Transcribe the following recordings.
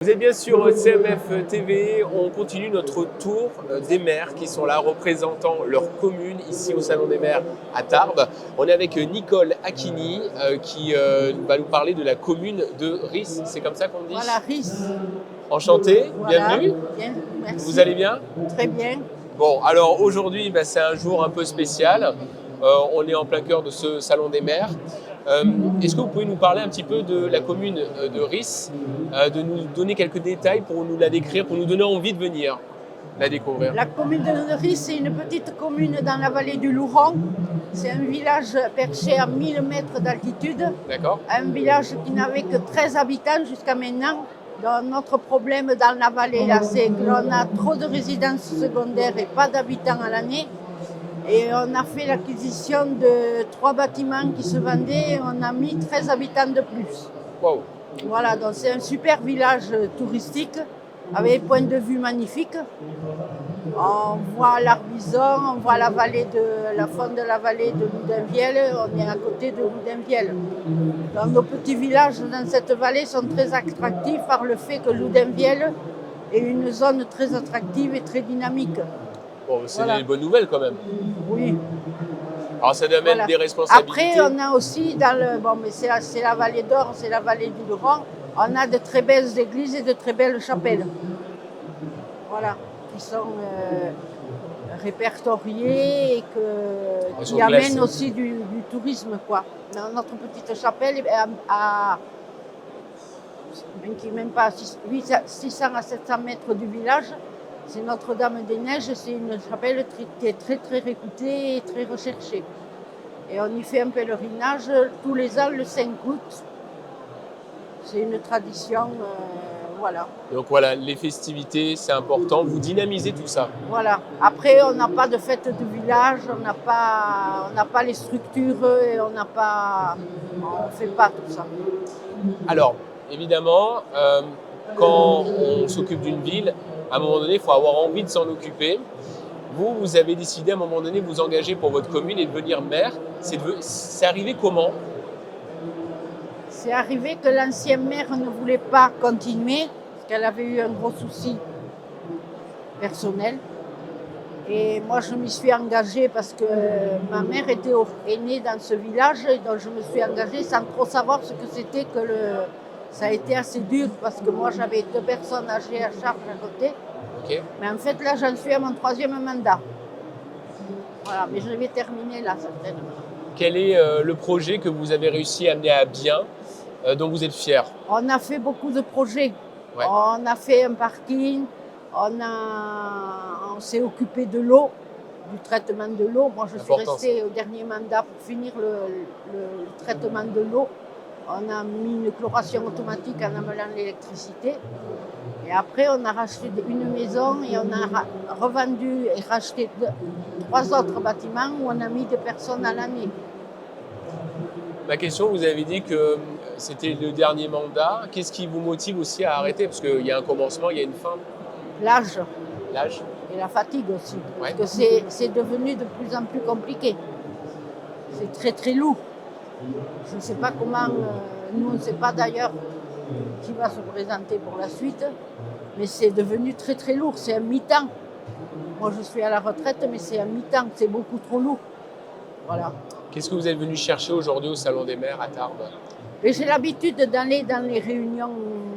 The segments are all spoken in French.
Vous êtes bien sur CMF TV, on continue notre tour des maires qui sont là représentant leur commune ici au Salon des maires à Tarbes. On est avec Nicole Acchini qui va nous parler de la commune de Ris, c'est comme ça qu'on dit? Voilà, Ris. Enchanté, Voilà. bienvenue. Bien, merci. Vous allez bien? Très bien. Bon, alors aujourd'hui, c'est un jour un peu spécial. On est en plein cœur de ce Salon des maires. Est-ce que vous pouvez nous parler un petit peu de la commune de Ris, de nous donner quelques détails pour nous la décrire, pour nous donner envie de venir la découvrir? La commune de Ris, c'est une petite commune dans la vallée du Louron. C'est un village perché à 1000 mètres d'altitude. D'accord. Un village qui n'avait que 13 habitants jusqu'à maintenant. Donc, notre problème dans la vallée, là, c'est qu'on a trop de résidences secondaires et pas d'habitants à l'année. Et on a fait l'acquisition de 3 bâtiments qui se vendaient et on a mis 13 habitants de plus. Wow. Voilà, donc c'est un super village touristique avec des points de vue magnifiques. On voit l'Arbizon, on voit la fond de la vallée de Loudainvielle, on est à côté de Loudainvielle. Donc nos petits villages dans cette vallée sont très attractifs par le fait que Loudainvielle est une zone très attractive et très dynamique. Bon, c'est Voilà. des bonnes nouvelles quand même. Oui. Alors ça doit mettre Voilà. des responsabilités. Après, on a aussi mais c'est la vallée d'Or, c'est la vallée du Louron, on a de très belles églises et de très belles chapelles. Voilà, qui sont répertoriées et qui amènent aussi du tourisme, quoi. Dans notre petite chapelle, qui est même pas à 600 à 700 mètres du village, c'est Notre-Dame des Neiges, c'est une chapelle qui est très très réputée et très recherchée. Et on y fait un pèlerinage tous les ans le 5 août. C'est une tradition, voilà. Donc voilà, les festivités, c'est important. Vous dynamisez tout ça. Voilà. Après, on n'a pas de fête de village, on n'a pas les structures et on ne fait pas tout ça. Alors, évidemment, quand on s'occupe d'une ville, à un moment donné, il faut avoir envie de s'en occuper. Vous avez décidé à un moment donné de vous engager pour votre commune et de devenir maire. C'est arrivé comment? C'est arrivé que l'ancienne maire ne voulait pas continuer, parce qu'elle avait eu un gros souci personnel. Et moi, je m'y suis engagée parce que ma mère est née dans ce village, et donc je me suis engagée sans trop savoir ce que c'était que ça a été assez dur, parce que moi, j'avais 2 personnes âgées à charge à côté. Okay. Mais en fait, là, j'en suis à mon 3e mandat. Voilà, mais je vais terminer là, certainement. Quel est le projet que vous avez réussi à amener à bien, dont vous êtes fier? On a fait beaucoup de projets. Ouais. On a fait un parking, on s'est occupé de l'eau, du traitement de l'eau. Moi, je suis restée au dernier mandat pour finir le traitement de l'eau. On a mis une chloration automatique en amenant l'électricité. Et après, on a racheté une maison et on a revendu et racheté 3 autres bâtiments où on a mis des personnes à l'année. Ma question, vous avez dit que c'était le dernier mandat. Qu'est-ce qui vous motive aussi à arrêter? Parce qu'il y a un commencement, il y a une fin. L'âge. L'âge. Et la fatigue aussi. Ouais. Parce que c'est devenu de plus en plus compliqué. C'est très très lourd. Je ne sais pas comment, nous on ne sait pas d'ailleurs qui va se présenter pour la suite, mais c'est devenu très très lourd, c'est un mi-temps. Moi je suis à la retraite, mais c'est un mi-temps, c'est beaucoup trop lourd. Voilà. Qu'est-ce que vous êtes venu chercher aujourd'hui au Salon des maires à Tarbes? Mais j'ai l'habitude d'aller dans les réunions,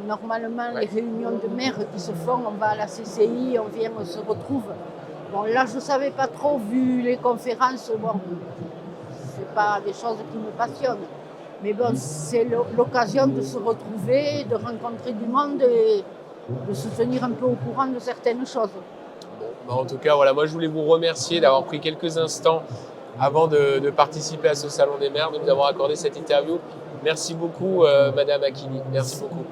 normalement Ouais. les réunions de maires qui se font, on va à la CCI, on vient, on se retrouve. Bon là je ne savais pas trop, vu les conférences, bon, c'est pas des choses qui me passionnent. Mais bon, c'est l'occasion de se retrouver, de rencontrer du monde et de se tenir un peu au courant de certaines choses. Bon, en tout cas, voilà, moi je voulais vous remercier d'avoir pris quelques instants avant de participer à ce Salon des maires, de nous avoir accordé cette interview. Merci beaucoup, Madame Acchini. Merci beaucoup.